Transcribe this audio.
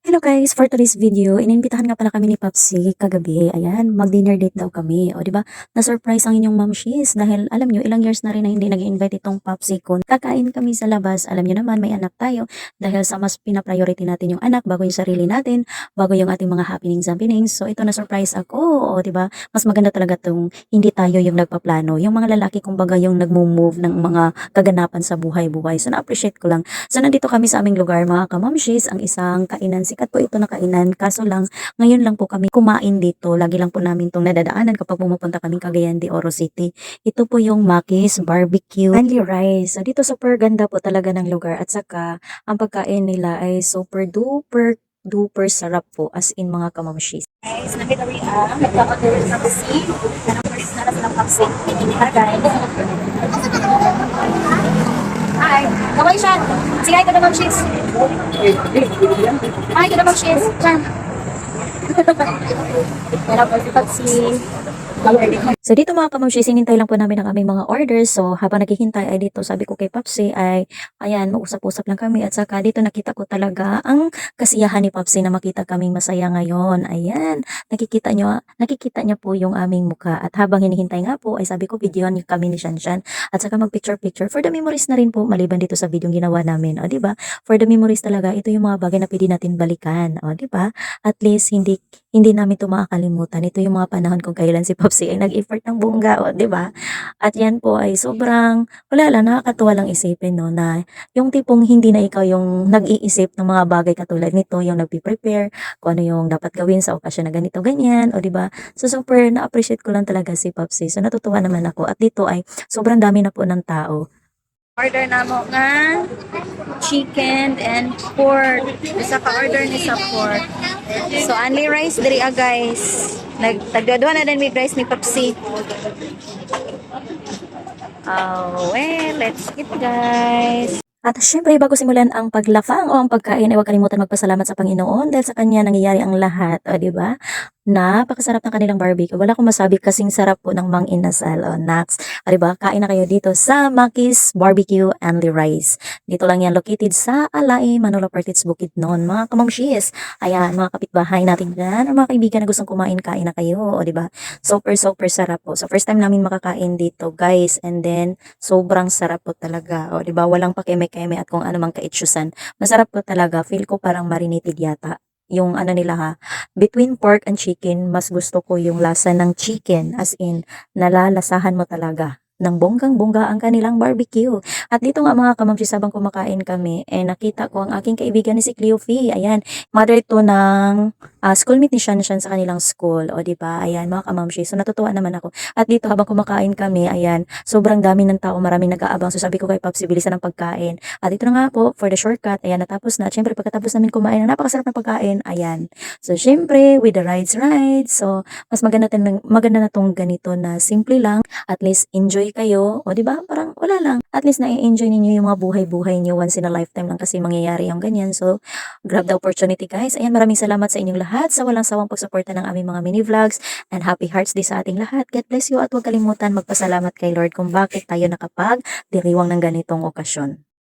Hello guys, for today's video, inimbitahan nga pala kami ni Papsi kagabi. Ayan, mag-dinner date daw kami. O, di ba? Na-surprise ang inyong mom she's dahil alam nyo, ilang years na rin na hindi nag-invite itong Papsi ko. Kakain kami sa labas. Alam nyo naman, may anak tayo dahil sa mas pina-priority natin yung anak bago yung sarili natin, bago yung ating mga happenings. So, ito na-surprise ako. O, di ba? Mas maganda talaga tong hindi tayo yung nagpaplano. Yung mga lalaki, kumbaga, yung nagmo-move ng mga kaganapan sa buhay-buhay. So, na-appreciate ko lang. So, nandito kami sa aming lugar, mga kamamshis, ang isang kainan. Sikat po ito na kainan. Kaso lang, ngayon lang po kami kumain dito. Lagi lang po namin itong nadadaanan kapag pumupunta kami Cagayan de Oro City. Ito po yung Maki's Barbecue Only Rice. So, dito super ganda po talaga ng lugar. At saka, ang pagkain nila ay super duper sarap po. As in mga kamamshis. Guys, nakita rin ang nagkakaroon ng kasi. Anong first na silang vaccine. Para guys. Hi, kaway siya. Sige, ito na mag-cheese. Hi, ito na mag-cheese. Diyan. Meron po si Patsy. So dito mga kamamshis, hinintay lang po namin ang aming mga orders. So habang naghihintay ay dito sabi ko kay Papsi ay ayan, mag-usap-usap lang kami. At saka dito nakita ko talaga ang kasiyahan ni Papsi na makita kaming masaya ngayon. Ayan, nakikita niya po yung aming mukha. At habang hinihintay nga po ay sabi ko videohan niyo kami ni Shanshan. At saka mag-picture for the memories na rin po maliban dito sa video ginawa namin. O di ba? For the memories talaga, ito yung mga bagay na pwede natin balikan. O di ba? At least hindi namin ito makakalimutan. Ito yung mga panahon kung kailan si Popsi ay nag-effort ng bongga, o, di ba? At yan po ay sobrang, wala lang, nakakatuwa lang isipin, no, na yung tipong hindi na ikaw yung nag-iisip ng mga bagay katulad nito, yung nagpi-prepare, kung ano yung dapat gawin sa okasyon na ganito, ganyan, o, di ba? So, super na-appreciate ko lang talaga si Popsi. So, natutuwa naman ako. At dito ay sobrang dami na po ng tao. Order na mo nga chicken and pork. Isa ka order ni sa pork. So, only rice diri guys. Nagtagdaduhan na din with rice ni Papsi. Oh, well, let's eat guys. At syempre, bago simulan ang paglafang o ang pagkain, ay huwag kalimutan magpasalamat sa Panginoon dahil sa Kanya nangyayari ang lahat. O, di ba? Napakasarap ng kanilang barbecue. Wala akong masabi kasing sarap po ng Mang Inasal. O, Nax. O, diba? Kain na kayo dito sa Maki's Barbecue Only Rice. Dito lang yan located sa Alay, Manolo Partits, Bukidnon. Mga kamamshis. Ayan, mga kapitbahay natin dyan. O mga kaibigan na gustong kumain, kain na kayo. O, diba? Super sarap po. So, first time namin makakain dito, guys. And then, sobrang sarap po talaga. O, diba? Walang pakeme-keme at kung ano mang kaitsyusan. Masarap po talaga. Feel ko parang marinated yata yung ano nila ha, between pork and chicken, mas gusto ko yung lasa ng chicken, as in, nalalasahan mo talaga ng bonggang-bongga ang kanilang barbecue. At dito nga mga kamamsis, habang kumakain kami, nakita ko ang aking kaibigan ni si Cleofie. Ayan, mother to ng schoolmate ni Shanshan sa kanilang school. O diba, ayan mga kamamsis. So natutuwa naman ako. At dito habang kumakain kami, ayan, sobrang dami ng tao, maraming nag-aabang. So sabi ko kay Papsi, bilisan ng pagkain. At ito na nga po, for the shortcut, ayan, natapos na. At syempre, pagkatapos namin kumain, napakasarap ng pagkain, ayan. So syempre, with the rides. So, mas maganda na tong ganito na simple lang. At least enjoy kayo. O, di ba? Parang wala lang. At least na-enjoy ninyo yung mga buhay-buhay niyo. Once in a lifetime lang kasi mangyayari yung ganyan. So, grab the opportunity guys. Ayan, maraming salamat sa inyong lahat sa walang sawang pagsuporta ng aming mga mini vlogs. And happy hearts day sa ating lahat. God bless you at huwag kalimutan magpasalamat kay Lord kung bakit tayo nakapag-diriwang ng ganitong okasyon.